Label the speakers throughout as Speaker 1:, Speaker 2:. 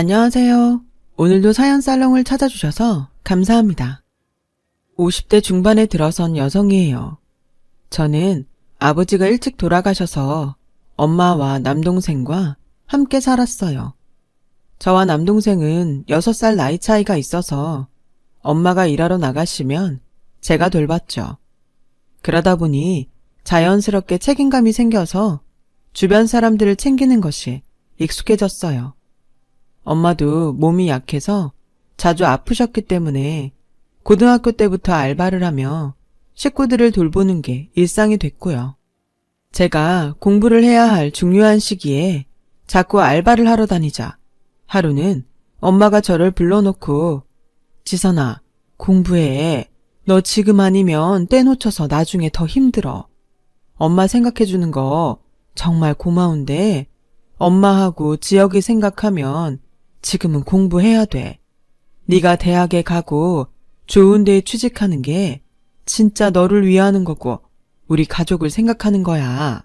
Speaker 1: 안녕하세요. 오늘도 사연 살롱을 찾아주셔서 감사합니다. 50대 중반에 들어선 여성이에요. 저는 아버지가 일찍 돌아가셔서 엄마와 남동생과 함께 살았어요. 저와 남동생은 6살 나이 차이가 있어서 엄마가 일하러 나가시면 제가 돌봤죠. 그러다 보니 자연스럽게 책임감이 생겨서 주변 사람들을 챙기는 것이 익숙해졌어요. 엄마도 몸이 약해서 자주 아프셨기 때문에 고등학교 때부터 알바를 하며 식구들을 돌보는 게 일상이 됐고요. 제가 공부를 해야 할 중요한 시기에 자꾸 알바를 하러 다니자 하루는 엄마가 저를 불러놓고 지선아, 공부해. 너 지금 아니면 때 놓쳐서 나중에 더 힘들어. 엄마 생각해주는 거 정말 고마운데 엄마하고 지역이 생각하면 지금은 공부해야 돼. 네가 대학에 가고 좋은 데에 취직하는 게 진짜 너를 위하는 거고 우리 가족을 생각하는 거야.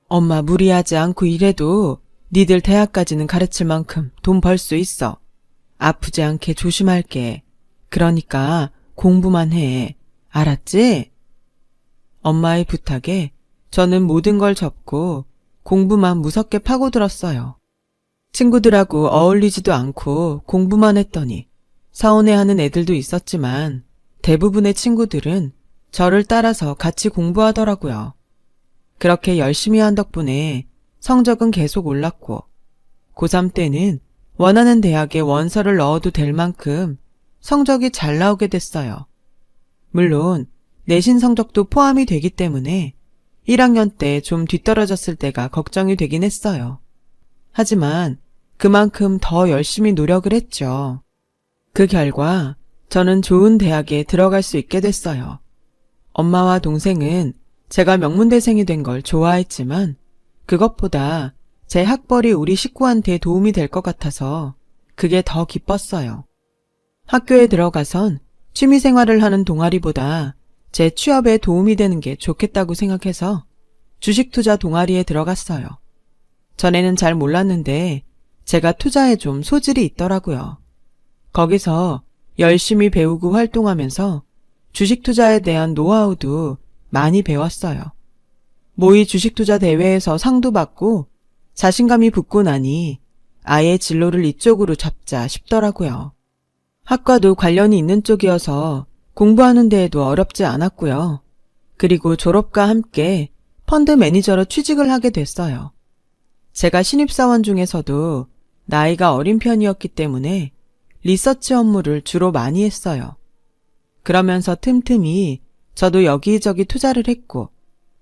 Speaker 1: 엄마 무리하지 않고 일해도 니들 대학까지는 가르칠 만큼 돈 벌 수 있어. 아프지 않게 조심할게. 그러니까 공부만 해. 알았지? 엄마의 부탁에 저는 모든 걸 접고 공부만 무섭게 파고들었어요. 친구들하고 어울리지도 않고 공부만 했더니 서운해하는 애들도 있었지만 대부분의 친구들은 저를 따라서 같이 공부하더라고요. 그렇게 열심히 한 덕분에 성적은 계속 올랐고 고3 때는 원하는 대학에 원서를 넣어도 될 만큼 성적이 잘 나오게 됐어요. 물론 내신 성적도 포함이 되기 때문에 1학년 때 좀 뒤떨어졌을 때가 걱정이 되긴 했어요. 하지만 그만큼 더 열심히 노력을 했죠. 그 결과 저는 좋은 대학에 들어갈 수 있게 됐어요. 엄마와 동생은 제가 명문대생이 된 걸 좋아했지만 그것보다 제 학벌이 우리 식구한테 도움이 될 것 같아서 그게 더 기뻤어요. 학교에 들어가선 취미생활을 하는 동아리보다 제 취업에 도움이 되는 게 좋겠다고 생각해서 주식투자 동아리에 들어갔어요. 전에는 잘 몰랐는데 제가 투자에 좀 소질이 있더라고요. 거기서 열심히 배우고 활동하면서 주식투자에 대한 노하우도 많이 배웠어요. 모의 주식투자 대회에서 상도 받고 자신감이 붙고 나니 아예 진로를 이쪽으로 잡자 싶더라고요. 학과도 관련이 있는 쪽이어서 공부하는 데에도 어렵지 않았고요. 그리고 졸업과 함께 펀드 매니저로 취직을 하게 됐어요. 제가 신입사원 중에서도 나이가 어린 편이었기 때문에 리서치 업무를 주로 많이 했어요. 그러면서 틈틈이 저도 여기저기 투자를 했고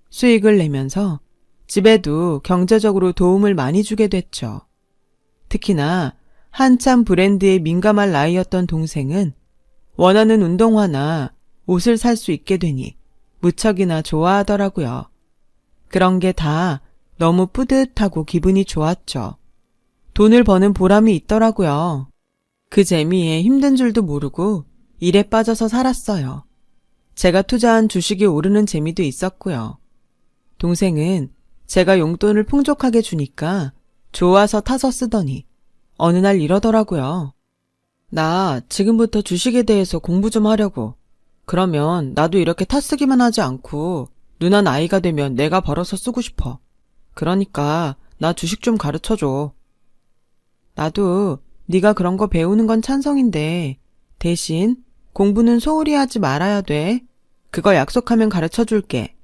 Speaker 1: 수익을 내면서 집에도 경제적으로 도움을 많이 주게 됐죠. 특히나 한참 브랜드에 민감할 나이였던 동생은 원하는 운동화나 옷을 살 수 있게 되니 무척이나 좋아하더라고요. 그런 게 다 너무 뿌듯하고 기분이 좋았죠. 돈을 버는 보람이 있더라고요. 그 재미에 힘든 줄도 모르고 일에 빠져서 살았어요. 제가 투자한 주식이 오르는 재미도 있었고요. 동생은 제가 용돈을 풍족하게 주니까 좋아서 타서 쓰더니 어느 날 이러더라고요. 나 지금부터 주식에 대해서 공부 좀 하려고. 그러면 나도 이렇게 타쓰기만 하지 않고 누나 나이가 되면 내가 벌어서 쓰고 싶어. 그러니까 나 주식 좀 가르쳐줘. 나도 네가 그런 거 배우는 건 찬성인데 대신 공부는 소홀히 하지 말아야 돼. 그거 약속하면 가르쳐줄게.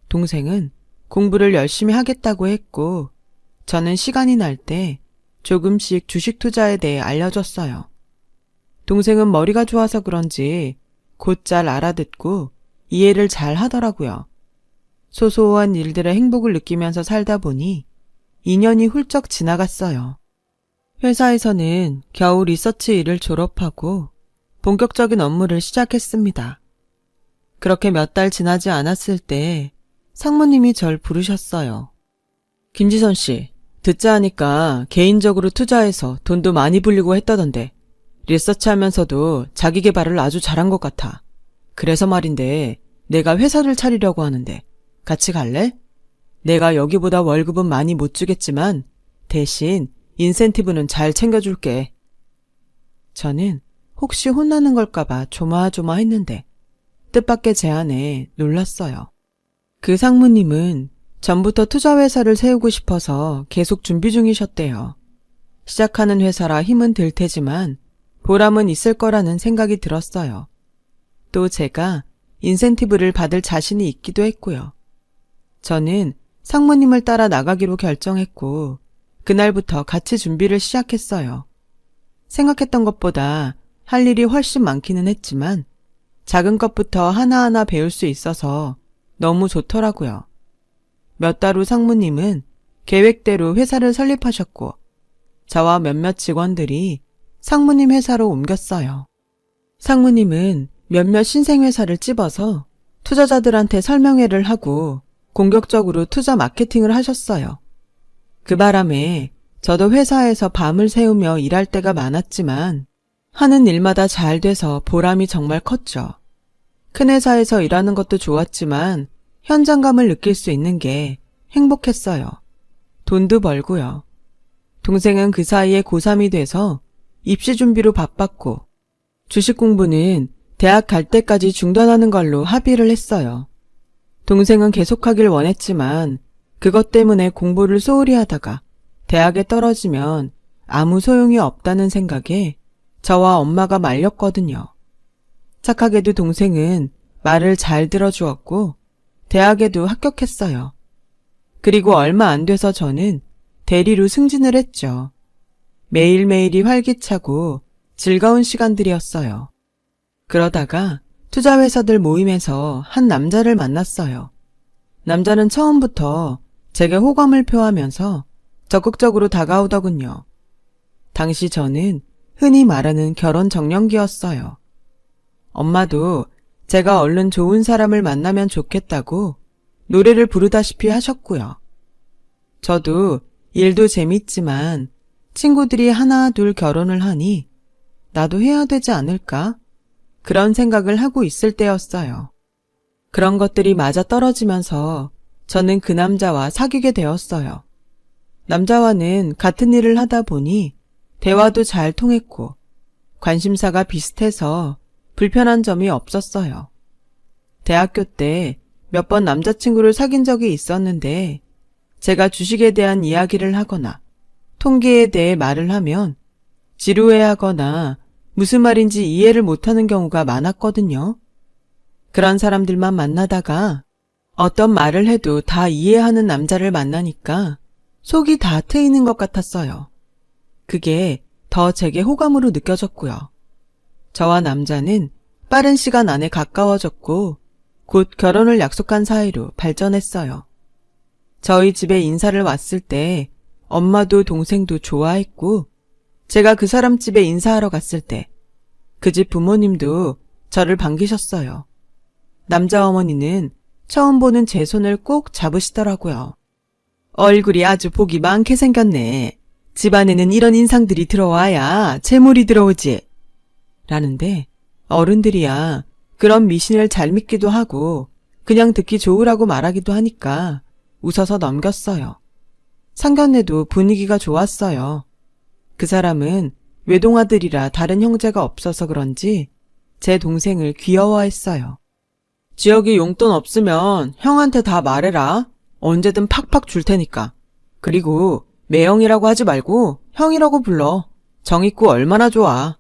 Speaker 1: 동생은 공부를 열심히 하겠다고 했고 저는 시간이 날 때 조금씩 주식 투자에 대해 알려줬어요. 동생은 머리가 좋아서 그런지 곧잘 알아듣고 이해를 잘 하더라고요. 소소한 일들의 행복을 느끼면서 살다 보니 2년이 훌쩍 지나갔어요. 회사에서는 겨우 리서치 일을 졸업하고 본격적인 업무를 시작했습니다. 그렇게 몇 달 지나지 않았을 때 상무님이 절 부르셨어요. 김지선 씨, 듣자 하니까 개인적으로 투자해서 돈도 많이 불리고 했다던데 리서치하면서도 자기 개발을 아주 잘한 것 같아. 그래서 말인데 내가 회사를 차리려고 하는데 같이 갈래? 내가 여기보다 월급은 많이 못 주겠지만 대신 인센티브는 잘 챙겨줄게. 저는 혹시 혼나는 걸까봐 조마조마했는데 뜻밖의 제안에 놀랐어요. 그 상무님은 전부터 투자회사를 세우고 싶어서 계속 준비 중이셨대요. 시작하는 회사라 힘은 들 테지만 보람은 있을 거라는 생각이 들었어요. 또 제가 인센티브를 받을 자신이 있기도 했고요. 저는 상무님을 따라 나가기로 결정했고 그날부터 같이 준비를 시작했어요. 생각했던 것보다 할 일이 훨씬 많기는 했지만 작은 것부터 하나하나 배울 수 있어서 너무 좋더라고요. 몇 달 후 상무님은 계획대로 회사를 설립하셨고 저와 몇몇 직원들이 상무님 회사로 옮겼어요. 상무님은 몇몇 신생회사를 찝어서 투자자들한테 설명회를 하고 공격적으로 투자 마케팅을 하셨어요. 그 바람에 저도 회사에서 밤을 새우며 일할 때가 많았지만 하는 일마다 잘 돼서 보람이 정말 컸죠. 큰 회사에서 일하는 것도 좋았지만 현장감을 느낄 수 있는 게 행복했어요. 돈도 벌고요. 동생은 그 사이에 고3이 돼서 입시 준비로 바빴고 주식 공부는 대학 갈 때까지 중단하는 걸로 합의를 했어요. 동생은 계속하길 원했지만 그것 때문에 공부를 소홀히 하다가 대학에 떨어지면 아무 소용이 없다는 생각에 저와 엄마가 말렸거든요. 착하게도 동생은 말을 잘 들어주었고 대학에도 합격했어요. 그리고 얼마 안 돼서 저는 대리로 승진을 했죠. 매일매일이 활기차고 즐거운 시간들이었어요. 그러다가 투자회사들 모임에서 한 남자를 만났어요. 남자는 처음부터 제게 호감을 표하면서 적극적으로 다가오더군요. 당시 저는 흔히 말하는 결혼 정년기였어요. 엄마도 제가 얼른 좋은 사람을 만나면 좋겠다고 노래를 부르다시피 하셨고요. 저도 일도 재밌지만 친구들이 하나 둘 결혼을 하니 나도 해야 되지 않을까? 그런 생각을 하고 있을 때였어요. 그런 것들이 맞아 떨어지면서 저는 그 남자와 사귀게 되었어요. 남자와는 같은 일을 하다 보니 대화도 잘 통했고 관심사가 비슷해서 불편한 점이 없었어요. 대학교 때 몇 번 남자친구를 사귄 적이 있었는데 제가 주식에 대한 이야기를 하거나 통계에 대해 말을 하면 지루해하거나 무슨 말인지 이해를 못하는 경우가 많았거든요. 그런 사람들만 만나다가 어떤 말을 해도 다 이해하는 남자를 만나니까 속이 다 트이는 것 같았어요. 그게 더 제게 호감으로 느껴졌고요. 저와 남자는 빠른 시간 안에 가까워졌고 곧 결혼을 약속한 사이로 발전했어요. 저희 집에 인사를 왔을 때 엄마도 동생도 좋아했고 제가 그 사람 집에 인사하러 갔을 때 그 집 부모님도 저를 반기셨어요. 남자 어머니는 처음 보는 제 손을 꼭 잡으시더라고요. 얼굴이 아주 복이 많게 생겼네. 집안에는 이런 인상들이 들어와야 재물이 들어오지. 라는데 어른들이야 그런 미신을 잘 믿기도 하고 그냥 듣기 좋으라고 말하기도 하니까 웃어서 넘겼어요. 상견례도 분위기가 좋았어요. 그 사람은 외동아들이라 다른 형제가 없어서 그런지 제 동생을 귀여워했어요. 지역에 용돈 없으면 형한테 다 말해라. 언제든 팍팍 줄 테니까. 그리고 매형이라고 하지 말고 형이라고 불러. 정 있고 얼마나 좋아.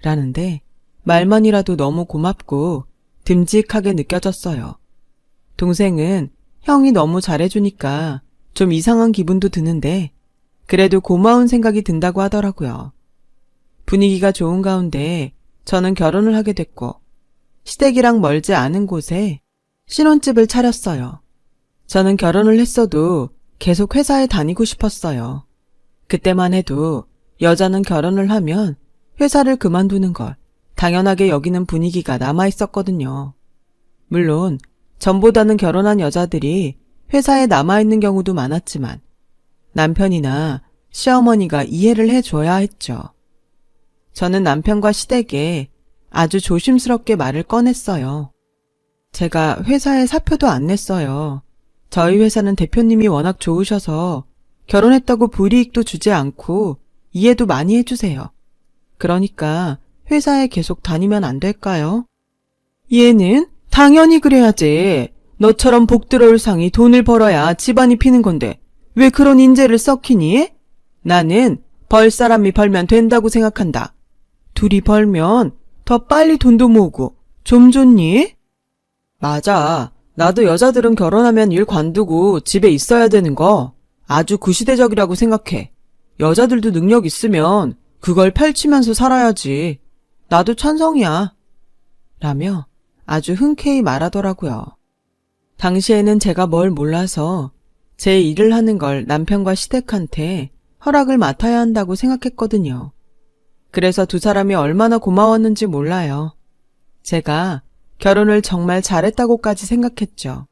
Speaker 1: 라는데 말만이라도 너무 고맙고 듬직하게 느껴졌어요. 동생은 형이 너무 잘해주니까 좀 이상한 기분도 드는데 그래도 고마운 생각이 든다고 하더라고요. 분위기가 좋은 가운데 저는 결혼을 하게 됐고 시댁이랑 멀지 않은 곳에 신혼집을 차렸어요. 저는 결혼을 했어도 계속 회사에 다니고 싶었어요. 그때만 해도 여자는 결혼을 하면 회사를 그만두는 걸 당연하게 여기는 분위기가 남아있었거든요. 물론 전보다는 결혼한 여자들이 회사에 남아있는 경우도 많았지만 남편이나 시어머니가 이해를 해줘야 했죠. 저는 남편과 시댁에 아주 조심스럽게 말을 꺼냈어요. 제가 회사에 사표도 안 냈어요. 저희 회사는 대표님이 워낙 좋으셔서 결혼했다고 불이익도 주지 않고 이해도 많이 해주세요. 그러니까 회사에 계속 다니면 안 될까요? 얘는 당연히 그래야지. 너처럼 복 들어올 상이 돈을 벌어야 집안이 피는 건데 왜 그런 인재를 썩히니? 나는 벌 사람이 벌면 된다고 생각한다. 둘이 벌면 더 빨리 돈도 모으고 좀 좋니? 맞아. 나도 여자들은 결혼하면 일 관두고 집에 있어야 되는 거 아주 구시대적이라고 생각해. 여자들도 능력 있으면 그걸 펼치면서 살아야지. 나도 찬성이야. 라며 아주 흔쾌히 말하더라고요. 당시에는 제가 뭘 몰라서 제 일을 하는 걸 남편과 시댁한테 허락을 맡아야 한다고 생각했거든요. 그래서 두 사람이 얼마나 고마웠는지 몰라요. 제가 결혼을 정말 잘했다고까지 생각했죠.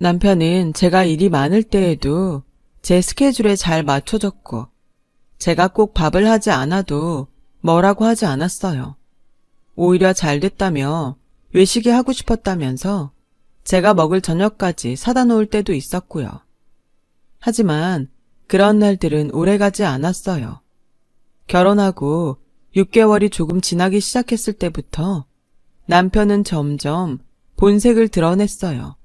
Speaker 1: 남편은 제가 일이 많을 때에도 제 스케줄에 잘 맞춰줬고 제가 꼭 밥을 하지 않아도 뭐라고 하지 않았어요. 오히려 잘 됐다며 외식이 하고 싶었다면서 제가 먹을 저녁까지 사다 놓을 때도 있었고요. 하지만 그런 날들은 오래가지 않았어요. 결혼하고 6개월이 조금 지나기 시작했을 때부터 남편은 점점 본색을 드러냈어요.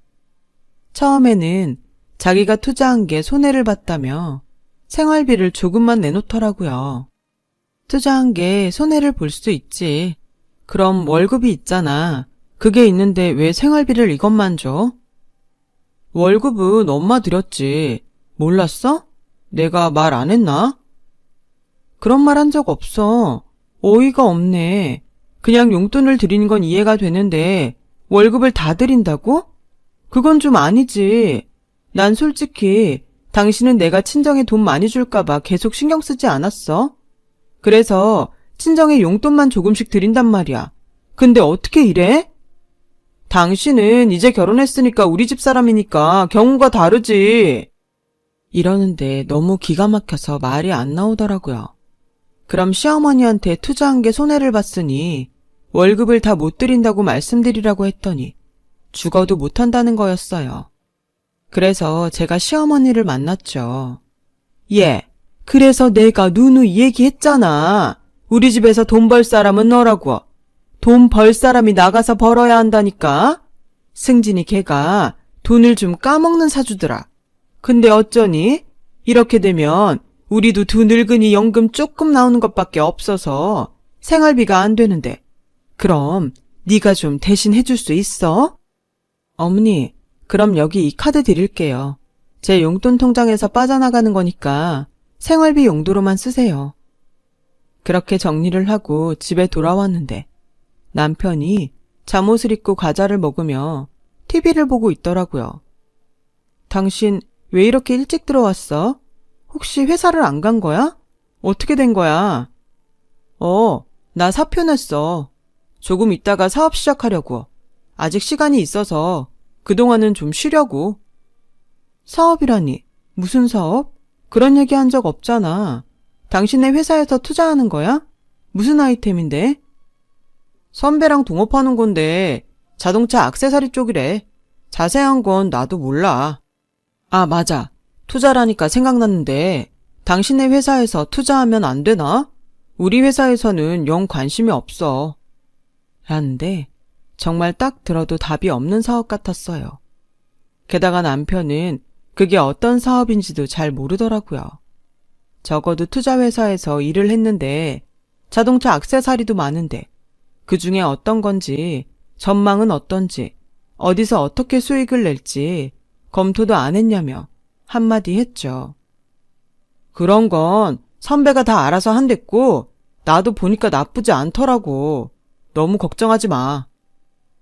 Speaker 1: 처음에는 자기가 투자한 게 손해를 봤다며 생활비를 조금만 내놓더라고요. 투자한 게 손해를 볼 수 있지. 그럼 월급이 있잖아. 그게 있는데 왜 생활비를 이것만 줘? 월급은 엄마 드렸지. 몰랐어? 내가 말 안 했나? 그런 말 한 적 없어. 어이가 없네. 그냥 용돈을 드리는 건 이해가 되는데 월급을 다 드린다고? 그건 좀 아니지. 난 솔직히 당신은 내가 친정에 돈 많이 줄까봐 계속 신경 쓰지 않았어. 그래서 친정에 용돈만 조금씩 드린단 말이야. 근데 어떻게 이래? 당신은 이제 결혼했으니까 우리 집 사람이니까 경우가 다르지. 이러는데 너무 기가 막혀서 말이 안 나오더라고요. 그럼 시어머니한테 투자한 게 손해를 봤으니 월급을 다 못 드린다고 말씀드리라고 했더니 죽어도 못한다는 거였어요. 그래서 제가 시어머니를 만났죠. 예, 그래서 내가 누누이 얘기했잖아. 우리 집에서 돈 벌 사람은 너라고. 돈 벌 사람이 나가서 벌어야 한다니까. 승진이 걔가 돈을 좀 까먹는 사주더라. 근데 어쩌니? 이렇게 되면 우리도 두 늙은이 연금 조금 나오는 것밖에 없어서 생활비가 안 되는데 그럼 네가 좀 대신 해줄 수 있어? 어머니, 그럼 여기 이 카드 드릴게요. 제 용돈 통장에서 빠져나가는 거니까 생활비 용도로만 쓰세요. 그렇게 정리를 하고 집에 돌아왔는데 남편이 잠옷을 입고 과자를 먹으며 TV를 보고 있더라고요. 당신 왜 이렇게 일찍 들어왔어? 혹시 회사를 안 간 거야? 어떻게 된 거야? 나 사표 냈어. 조금 있다가 사업 시작하려고. 아직 시간이 있어서 그동안은 좀 쉬려고. 사업이라니? 무슨 사업? 그런 얘기 한 적 없잖아. 당신의 회사에서 투자하는 거야? 무슨 아이템인데? 선배랑 동업하는 건데 자동차 액세서리 쪽이래. 자세한 건 나도 몰라. 아, 맞아. 투자라니까 생각났는데 당신의 회사에서 투자하면 안 되나? 우리 회사에서는 영 관심이 없어. 라는데 정말 딱 들어도 답이 없는 사업 같았어요. 게다가 남편은 그게 어떤 사업인지도 잘 모르더라고요. 적어도 투자회사에서 일을 했는데 자동차 액세서리도 많은데 그 중에 어떤 건지, 전망은 어떤지, 어디서 어떻게 수익을 낼지 검토도 안 했냐며 한마디 했죠. 그런 건 선배가 다 알아서 한댔고 나도 보니까 나쁘지 않더라고. 너무 걱정하지 마.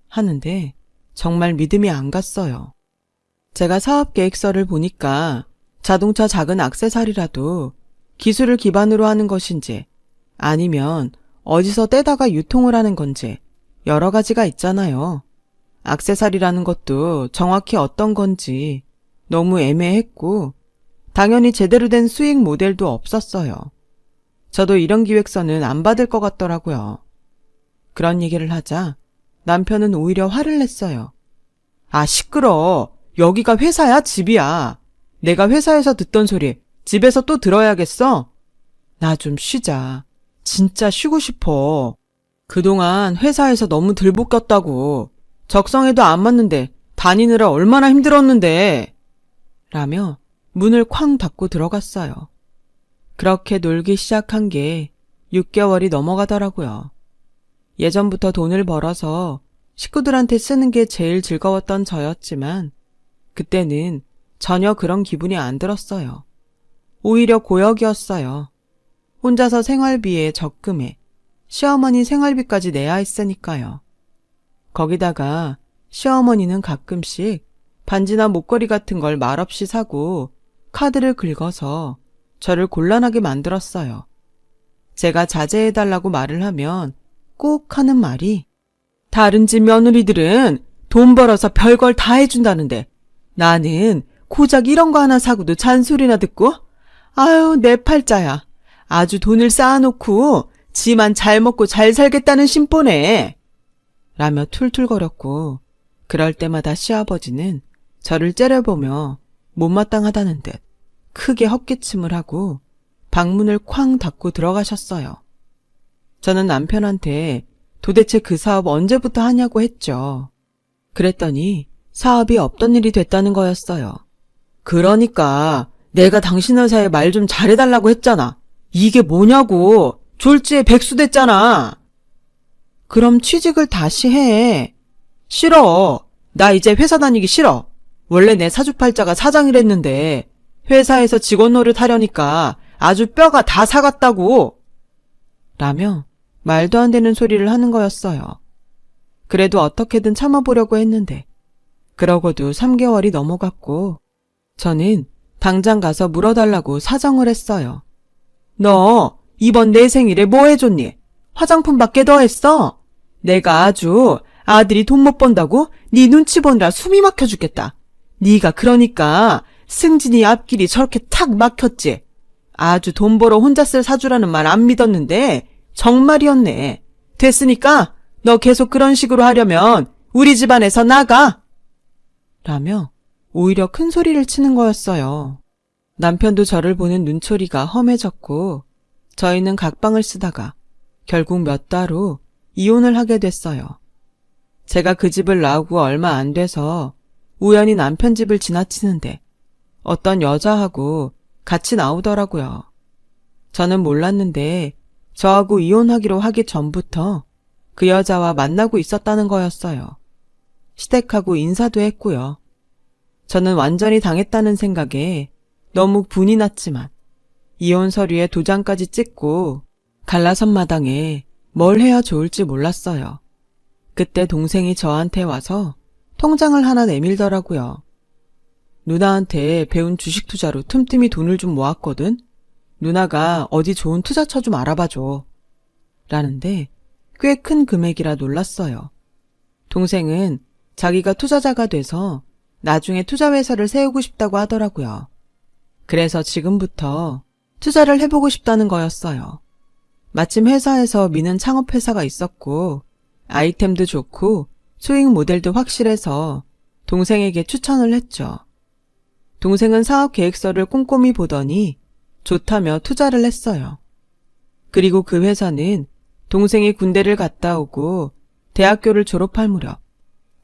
Speaker 1: 하는데 정말 믿음이 안 갔어요. 제가 사업 계획서를 보니까 자동차 작은 액세서리라도 기술을 기반으로 하는 것인지 아니면 어디서 떼다가 유통을 하는 건지 여러 가지가 있잖아요. 액세서리라는 것도 정확히 어떤 건지 너무 애매했고 당연히 제대로 된 수익 모델도 없었어요. 저도 이런 기획서는 안 받을 것 같더라고요. 그런 얘기를 하자 남편은 오히려 화를 냈어요. 아, 시끄러. 여기가 회사야, 집이야. 내가 회사에서 듣던 소리 집에서 또 들어야겠어? 나 좀 쉬자. 진짜 쉬고 싶어. 그동안 회사에서 너무 들볶였다고. 적성에도 안 맞는데 다니느라 얼마나 힘들었는데. 라며 문을 쾅 닫고 들어갔어요. 그렇게 놀기 시작한 게 6개월이 넘어가더라고요. 예전부터 돈을 벌어서 식구들한테 쓰는 게 제일 즐거웠던 저였지만 그때는 전혀 그런 기분이 안 들었어요. 오히려 고역이었어요. 혼자서 생활비에 적금에 시어머니 생활비까지 내야 했으니까요. 거기다가 시어머니는 가끔씩 반지나 목걸이 같은 걸 말없이 사고 카드를 긁어서 저를 곤란하게 만들었어요. 제가 자제해달라고 말을 하면 꼭 하는 말이 다른 집 며느리들은 돈 벌어서 별걸 다 해준다는데 나는 고작 이런 거 하나 사고도 잔소리나 듣고 아유 내 팔자야. 아주 돈을 쌓아놓고 지만 잘 먹고 잘 살겠다는 심보네. 라며 툴툴거렸고 그럴 때마다 시아버지는 저를 째려보며 못마땅하다는 듯 크게 헛기침을 하고 방문을 쾅 닫고 들어가셨어요. 저는 남편한테 도대체 그 사업 언제부터 하냐고 했죠. 그랬더니 사업이 없던 일이 됐다는 거였어요. 그러니까 내가 당신 회사에 말 좀 잘해달라고 했잖아. 이게 뭐냐고. 졸지에 백수 됐잖아. 그럼 취직을 다시 해. 싫어. 나 이제 회사 다니기 싫어. 원래 내 사주팔자가 사장이랬는데 회사에서 직원 노릇하려니까 아주 뼈가 다 사갔다고. 라며 말도 안 되는 소리를 하는 거였어요. 그래도 어떻게든 참아보려고 했는데 그러고도 3개월이 넘어갔고 저는 당장 가서 물어달라고 사정을 했어요. 너 이번 내 생일에 뭐 해줬니? 화장품밖에 더 했어? 내가 아주 아들이 돈 못 번다고 네 눈치 보느라 숨이 막혀 죽겠다. 네가 그러니까 승진이 앞길이 저렇게 탁 막혔지. 아주 돈 벌어 혼자 쓸 사주라는 말 안 믿었는데 정말이었네. 됐으니까 너 계속 그런 식으로 하려면 우리 집안에서 나가. 라며 오히려 큰 소리를 치는 거였어요. 남편도 저를 보는 눈초리가 험해졌고 저희는 각방을 쓰다가 결국 몇 달 후 이혼을 하게 됐어요. 제가 그 집을 나오고 얼마 안 돼서 우연히 남편 집을 지나치는데 어떤 여자하고 같이 나오더라고요. 저는 몰랐는데 저하고 이혼하기로 하기 전부터 그 여자와 만나고 있었다는 거였어요. 시댁하고 인사도 했고요. 저는 완전히 당했다는 생각에 너무 분이 났지만 이혼 서류에 도장까지 찍고 갈라선 마당에 뭘 해야 좋을지 몰랐어요. 그때 동생이 저한테 와서 통장을 하나 내밀더라고요. 누나한테 배운 주식 투자로 틈틈이 돈을 좀 모았거든. 누나가 어디 좋은 투자처 좀 알아봐줘. 라는데 꽤 큰 금액이라 놀랐어요. 동생은 자기가 투자자가 돼서 나중에 투자회사를 세우고 싶다고 하더라고요. 그래서 지금부터 투자를 해보고 싶다는 거였어요. 마침 회사에서 미는 창업회사가 있었고 아이템도 좋고 수익 모델도 확실해서 동생에게 추천을 했죠. 동생은 사업 계획서를 꼼꼼히 보더니 좋다며 투자를 했어요. 그리고 그 회사는 동생이 군대를 갔다 오고 대학교를 졸업할 무렵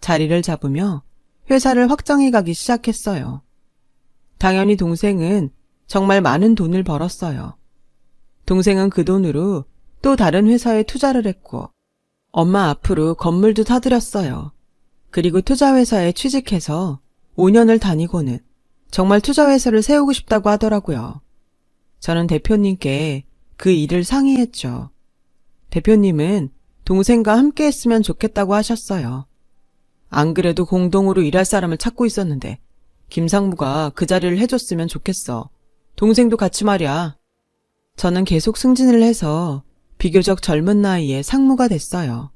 Speaker 1: 자리를 잡으며 회사를 확장해 가기 시작했어요. 당연히 동생은 정말 많은 돈을 벌었어요. 동생은 그 돈으로 또 다른 회사에 투자를 했고 엄마 앞으로 건물도 사들였어요. 그리고 투자회사에 취직해서 5년을 다니고는 정말 투자회사를 세우고 싶다고 하더라고요. 저는 대표님께 그 일을 상의했죠. 대표님은 동생과 함께 했으면 좋겠다고 하셨어요. 안 그래도 공동으로 일할 사람을 찾고 있었는데 김상무가 그 자리를 해줬으면 좋겠어. 동생도 같이 말이야. 저는 계속 승진을 해서 비교적 젊은 나이에 상무가 됐어요.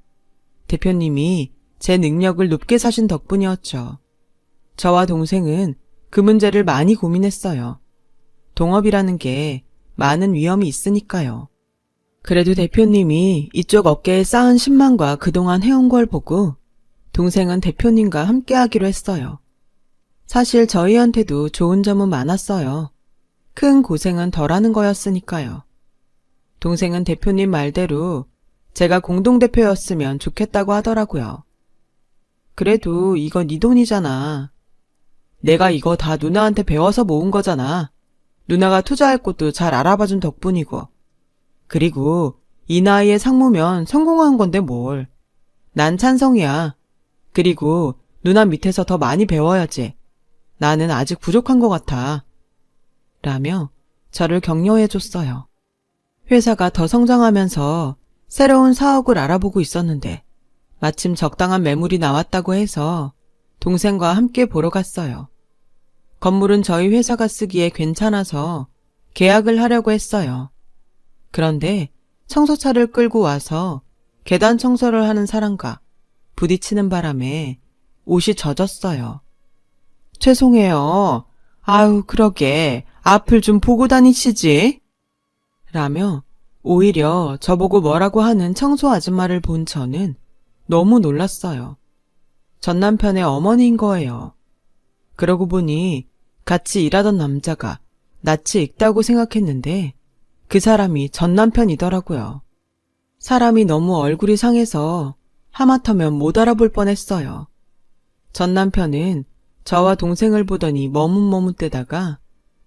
Speaker 1: 대표님이 제 능력을 높게 사신 덕분이었죠. 저와 동생은 그 문제를 많이 고민했어요. 동업이라는 게 많은 위험이 있으니까요. 그래도 대표님이 이쪽 업계에 쌓은 신망과 그동안 해온 걸 보고 동생은 대표님과 함께 하기로 했어요. 사실 저희한테도 좋은 점은 많았어요. 큰 고생은 덜하는 거였으니까요. 동생은 대표님 말대로 제가 공동대표였으면 좋겠다고 하더라고요. 그래도 이거 네 돈이잖아. 내가 이거 다 누나한테 배워서 모은 거잖아. 누나가 투자할 곳도 잘 알아봐준 덕분이고. 그리고 이 나이에 상무면 성공한 건데 뭘. 난 찬성이야. 그리고 누나 밑에서 더 많이 배워야지. 나는 아직 부족한 것 같아. 라며 저를 격려해줬어요. 회사가 더 성장하면서 새로운 사옥을 알아보고 있었는데 마침 적당한 매물이 나왔다고 해서 동생과 함께 보러 갔어요. 건물은 저희 회사가 쓰기에 괜찮아서 계약을 하려고 했어요. 그런데 청소차를 끌고 와서 계단 청소를 하는 사람과 부딪히는 바람에 옷이 젖었어요. 죄송해요. 아유, 그러게. 앞을 좀 보고 다니시지. 라며 오히려 저보고 뭐라고 하는 청소 아줌마를 본 저는 너무 놀랐어요. 전 남편의 어머니인 거예요. 그러고 보니 같이 일하던 남자가 낯이 익다고 생각했는데 그 사람이 전 남편이더라고요. 사람이 너무 얼굴이 상해서 하마터면 못 알아볼 뻔했어요. 전 남편은 저와 동생을 보더니 머뭇머뭇대다가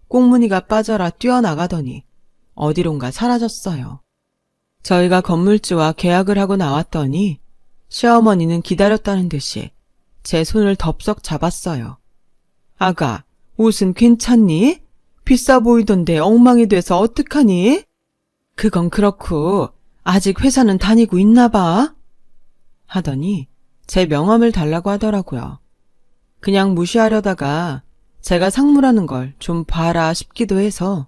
Speaker 1: 꽁무니가 빠져라 뛰어나가더니 어디론가 사라졌어요. 저희가 건물주와 계약을 하고 나왔더니 시어머니는 기다렸다는 듯이 제 손을 덥석 잡았어요. 아가, 옷은 괜찮니? 비싸 보이던데 엉망이 돼서 어떡하니? 그건 그렇고 아직 회사는 다니고 있나 봐. 하더니 제 명함을 달라고 하더라고요. 그냥 무시하려다가 제가 상무라는 걸 좀 봐라 싶기도 해서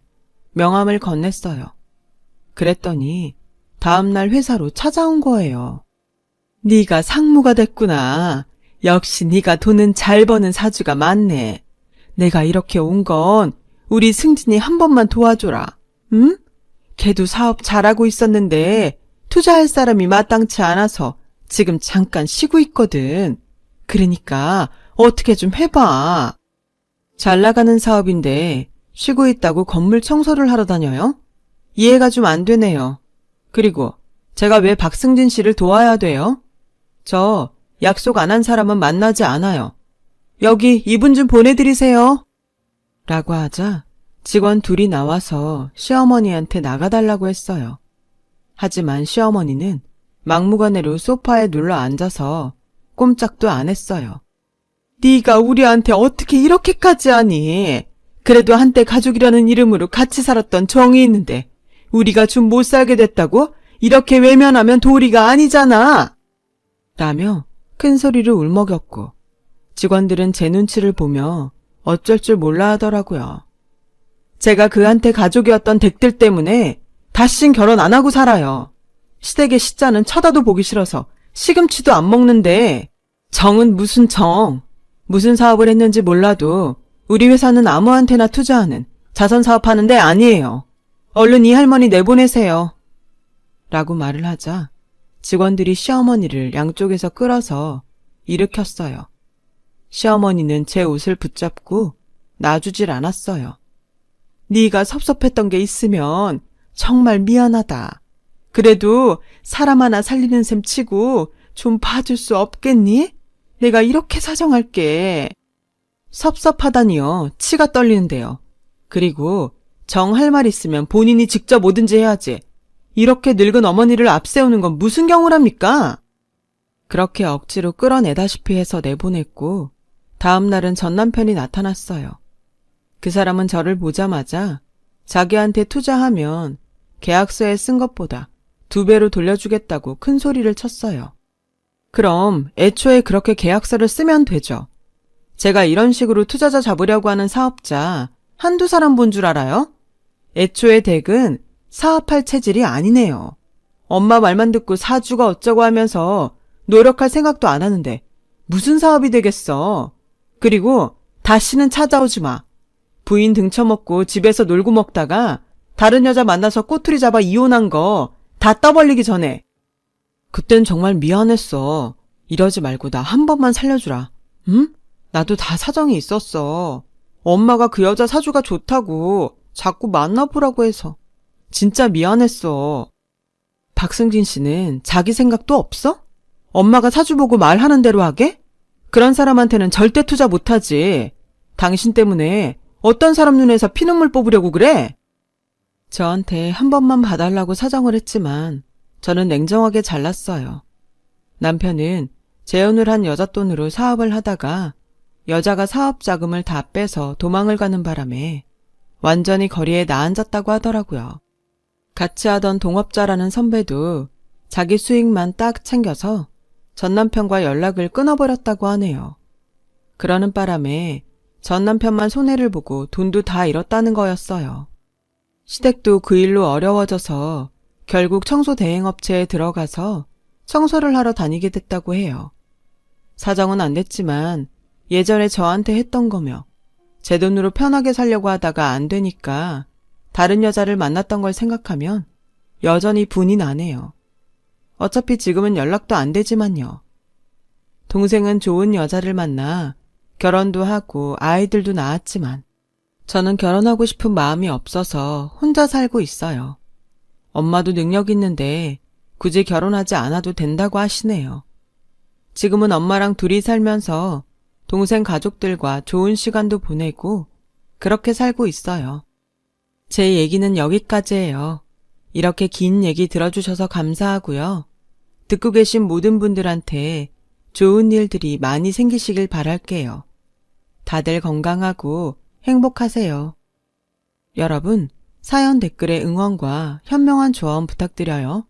Speaker 1: 명함을 건넸어요. 그랬더니 다음날 회사로 찾아온 거예요. 네가 상무가 됐구나. 역시 네가 돈은 잘 버는 사주가 많네. 내가 이렇게 온 건 우리 승진이 한 번만 도와줘라. 응? 걔도 사업 잘하고 있었는데 투자할 사람이 마땅치 않아서 지금 잠깐 쉬고 있거든. 그러니까 어떻게 좀 해봐. 잘 나가는 사업인데 쉬고 있다고 건물 청소를 하러 다녀요? 이해가 좀 안 되네요. 그리고 제가 왜 박승진 씨를 도와야 돼요? 저 약속 안 한 사람은 만나지 않아요. 여기 이분 좀 보내드리세요. 라고 하자 직원 둘이 나와서 시어머니한테 나가달라고 했어요. 하지만 시어머니는 막무가내로 소파에 눌러 앉아서 꼼짝도 안 했어요. 네가 우리한테 어떻게 이렇게까지 하니? 그래도 한때 가족이라는 이름으로 같이 살았던 정이 있는데 우리가 좀 못 살게 됐다고? 이렇게 외면하면 도리가 아니잖아. 라며 큰 소리로 울먹였고 직원들은 제 눈치를 보며 어쩔 줄 몰라 하더라고요. 제가 그한테 가족이었던 댁들 때문에 다신 결혼 안 하고 살아요. 시댁의 시자는 쳐다도 보기 싫어서 시금치도 안 먹는데 정은 무슨 정. 무슨 사업을 했는지 몰라도 우리 회사는 아무한테나 투자하는 자선 사업하는 데 아니에요. 얼른 이 할머니 내보내세요. 라고 말을 하자 직원들이 시어머니를 양쪽에서 끌어서 일으켰어요. 시어머니는 제 옷을 붙잡고 놔주질 않았어요. 네가 섭섭했던 게 있으면 정말 미안하다. 그래도 사람 하나 살리는 셈 치고 좀 봐줄 수 없겠니? 내가 이렇게 사정할게. 섭섭하다니요. 치가 떨리는데요. 그리고 정 할 말 있으면 본인이 직접 뭐든지 해야지. 이렇게 늙은 어머니를 앞세우는 건 무슨 경우랍니까? 그렇게 억지로 끌어내다시피 해서 내보냈고 다음 날은 전 남편이 나타났어요. 그 사람은 저를 보자마자 자기한테 투자하면 계약서에 쓴 것보다 2배로 돌려주겠다고 큰 소리를 쳤어요. 그럼 애초에 그렇게 계약서를 쓰면 되죠. 제가 이런 식으로 투자자 잡으려고 하는 사업자 한두 사람 본 줄 알아요? 애초에 댁은 사업할 체질이 아니네요. 엄마 말만 듣고 사주가 어쩌고 하면서 노력할 생각도 안 하는데 무슨 사업이 되겠어. 그리고 다시는 찾아오지 마. 부인 등쳐먹고 집에서 놀고 먹다가 다른 여자 만나서 꼬투리 잡아 이혼한 거 다 떠벌리기 전에. 그땐 정말 미안했어. 이러지 말고 나 한 번만 살려주라. 응? 나도 다 사정이 있었어. 엄마가 그 여자 사주가 좋다고 자꾸 만나보라고 해서. 진짜 미안했어. 박승진 씨는 자기 생각도 없어? 엄마가 사주보고 말하는 대로 하게? 그런 사람한테는 절대 투자 못하지. 당신 때문에 어떤 사람 눈에서 피눈물 뽑으려고 그래? 저한테 한 번만 봐달라고 사정을 했지만 저는 냉정하게 잘랐어요. 남편은 재혼을 한 여자 돈으로 사업을 하다가 여자가 사업 자금을 다 빼서 도망을 가는 바람에 완전히 거리에 나앉았다고 하더라고요. 같이 하던 동업자라는 선배도 자기 수익만 딱 챙겨서 전 남편과 연락을 끊어버렸다고 하네요. 그러는 바람에 전 남편만 손해를 보고 돈도 다 잃었다는 거였어요. 시댁도 그 일로 어려워져서 결국 청소 대행업체에 들어가서 청소를 하러 다니게 됐다고 해요. 사정은 안 됐지만 예전에 저한테 했던 거며 제 돈으로 편하게 살려고 하다가 안 되니까 다른 여자를 만났던 걸 생각하면 여전히 분이 나네요. 어차피 지금은 연락도 안 되지만요. 동생은 좋은 여자를 만나 결혼도 하고 아이들도 낳았지만 저는 결혼하고 싶은 마음이 없어서 혼자 살고 있어요. 엄마도 능력 있는데 굳이 결혼하지 않아도 된다고 하시네요. 지금은 엄마랑 둘이 살면서 동생 가족들과 좋은 시간도 보내고 그렇게 살고 있어요. 제 얘기는 여기까지예요. 이렇게 긴 얘기 들어주셔서 감사하고요. 듣고 계신 모든 분들한테 좋은 일들이 많이 생기시길 바랄게요. 다들 건강하고 행복하세요. 여러분, 사연 댓글에 응원과 현명한 조언 부탁드려요.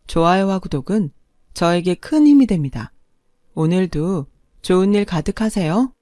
Speaker 1: 좋아요와 구독은 저에게 큰 힘이 됩니다. 오늘도 좋은 일 가득하세요.